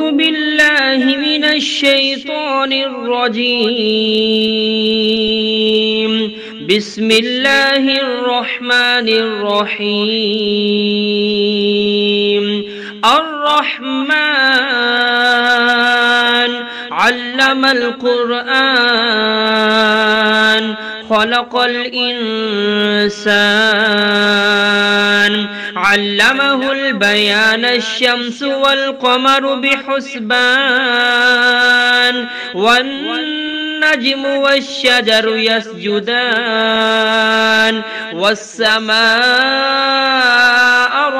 أعوذ بالله من الشيطان الرجيم. بسم الله الرحمن الرحيم. الرحمن علم القرآن خلق الإنسان علمه البيان الشمس والقمر بحسبان والنجم والشجر يسجدان والسماء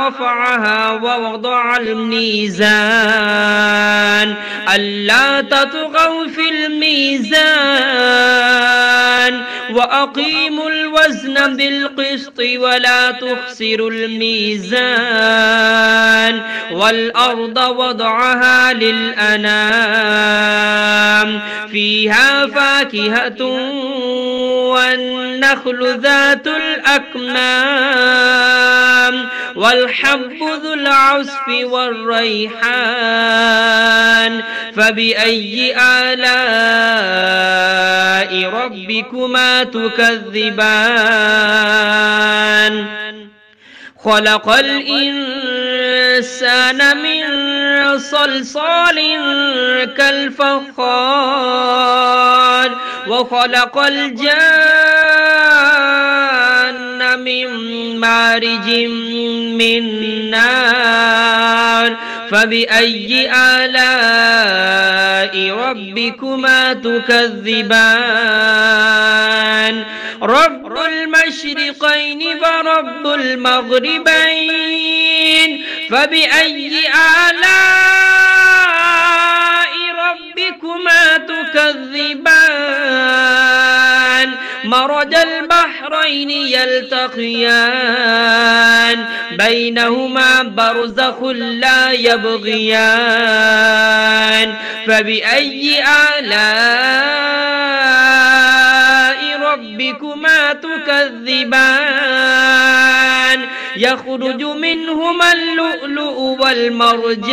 رفعها ووضع الميزان ألا تطغوا في الميزان وأقيموا الوزن بالقسط ولا تخسروا الميزان والأرض وضعها للأنام فيها فاكهة والنخل ذات الأكمام والحب ذو العصف والريحان فبأي آلاء ربكما تكذبان خلق الإنسان من صلصال كالفخار وخلق الجان من مارج من نار فبأي آلاء ربكما تكذبان رب المشرقين ورب المغربين فبأي آلاء ربكما تكذبان مرج البحرين يلتقيان بينهما برزخ لا يبغيان فبأي آلاء ربكما تكذبان يخرج منهما اللؤلؤ والمرجان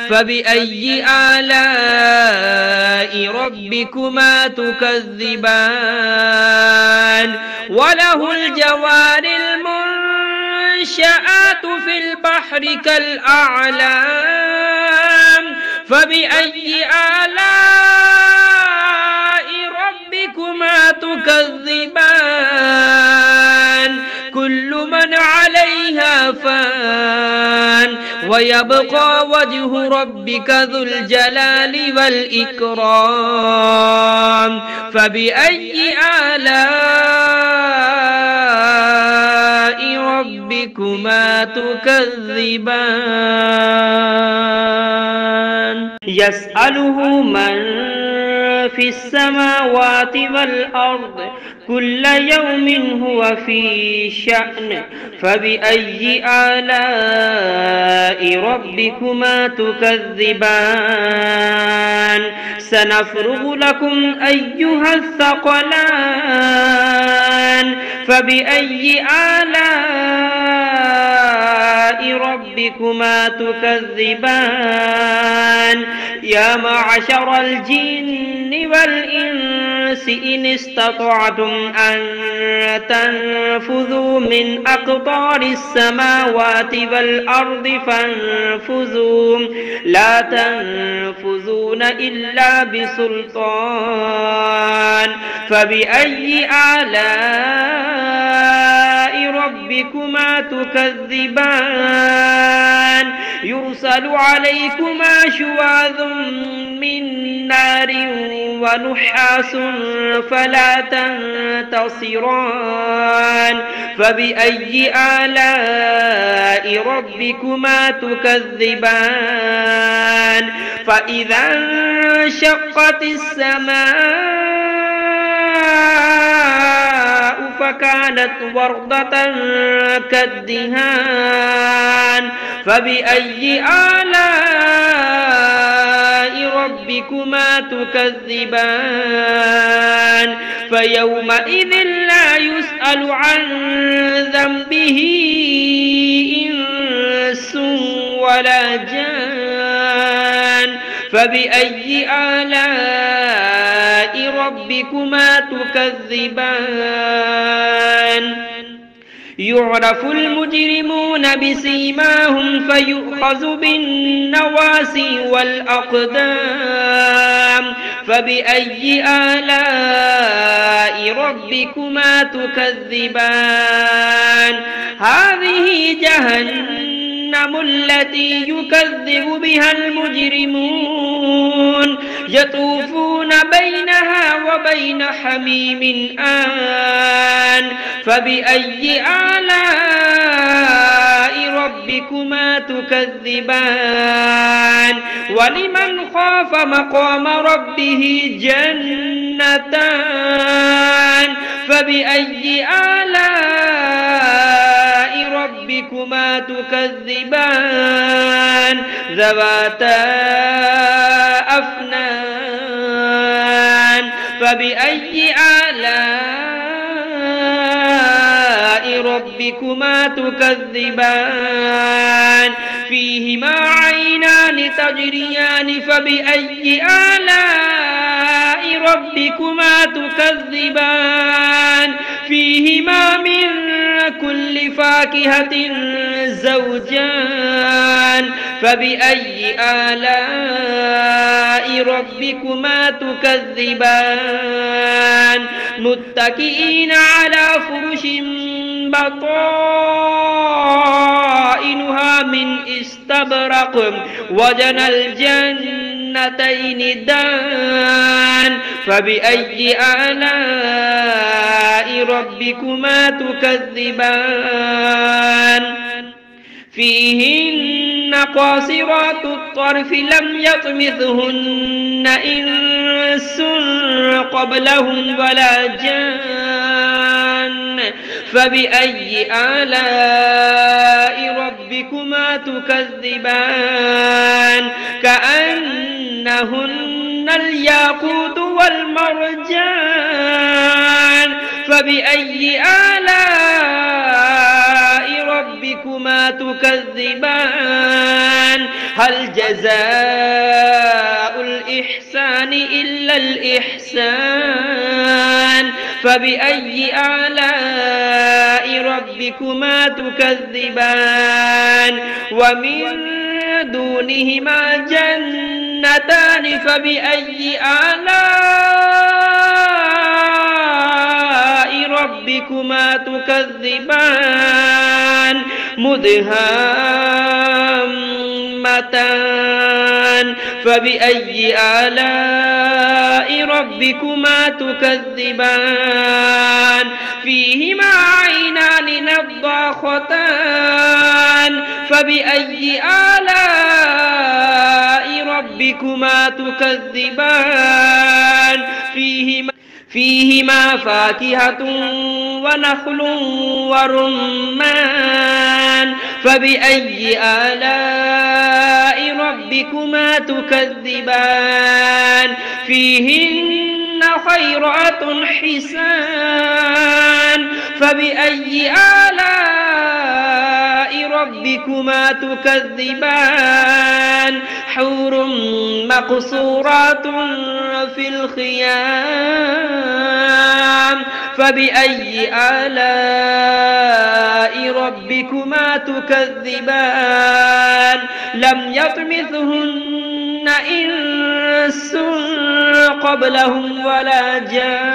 فبأي آلاء ربكما تكذبان وله الجوار المنشآت في البحر كالأعلام فبأي آلاء ربكما تكذبان كل من عليها فان ويبقى وجه ربك ذو الجلال والإكرام فبأي آلاء ربكما تكذبان يسأله من في السماوات والأرض كل يوم هو في شأن فبأي آلاء ربكما تكذبان سنفرغ لكم أيها الثقلان فبأي آلاء ربكما تكذبان يا معشر الجن والإنس إن استطعتم أن تنفذوا من أقطار السماوات والأرض فانفذوا لا تنفذون إلا بسلطان فبأي آلاء ربكما تكذبان يرسل عليكما شواظ من نار ونحاس فلا تنتصران فبأي آلاء ربكما تكذبان فإذا انشقت السماء فكانت وردة كالدهان فبأي آلاء ربكما تكذبان فيومئذ لا يسأل عن ذنبه إنس ولا جان فبأي آلاء ربكما تكذبان يعرف المجرمون بسيماهم فيؤخذ بالنواسي والأقدام فبأي آلاء ربكما تكذبان هذه جهنم التي يكذب بها المجرمون يطوفون بينها وبين حميم آن فبأي آلاء ربكما تكذبان ولمن خاف مقام ربه جنتان فبأي آلاء ربكما تكذبان ذواتا أفنان فبأي آلاء ربكما تكذبان فيهما عينان تجريان فبأي آلاء ربكما تكذبان فيهما من كل فاكهة زوجان فبأي آلاء ربكما تكذبان متكئين على فرش بطائنها من استبرق وجنى الجنتين دان فبأي آلاء ربكما تكذبان فيهن قاصرات الطرف لم يطمثهن إنس قبلهم ولا جان فبأي آلاء ربكما تكذبان كأنهن الياقوت والمرجان فبأي آلاء ربكما تكذبان هل جزاء الإحسان إلا الإحسان فبأي آلاء ربكما تكذبان ومن دونهما جنتان فبأي آلاء ربكما تكذبان مدهامتان فبأي آلاء ربكما تكذبان فيهما عينان نضاختان فبأي آلاء ربكما تكذبان فيهما فاكهة ونخل ورمان فبأي آلاء ربكما تكذبان فيهن خيرات حسان فبأي آلاء ربكما تكذبان حور مقصورات في الخيام فبأي آلاء ربكما تكذبان لم يطمثهن إنس قبلهم ولا جان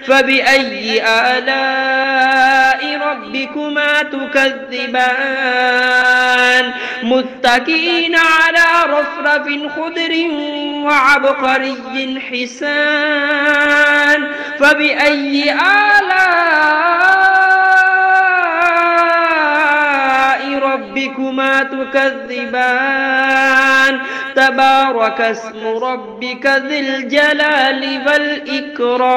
فبأي آلاء ربكما تكذبان متكئين على رفرف خضر وعبقري حسان فبأي آلاء ربكما تكذبان تبارك اسم ربك ذي الجلال والإكرام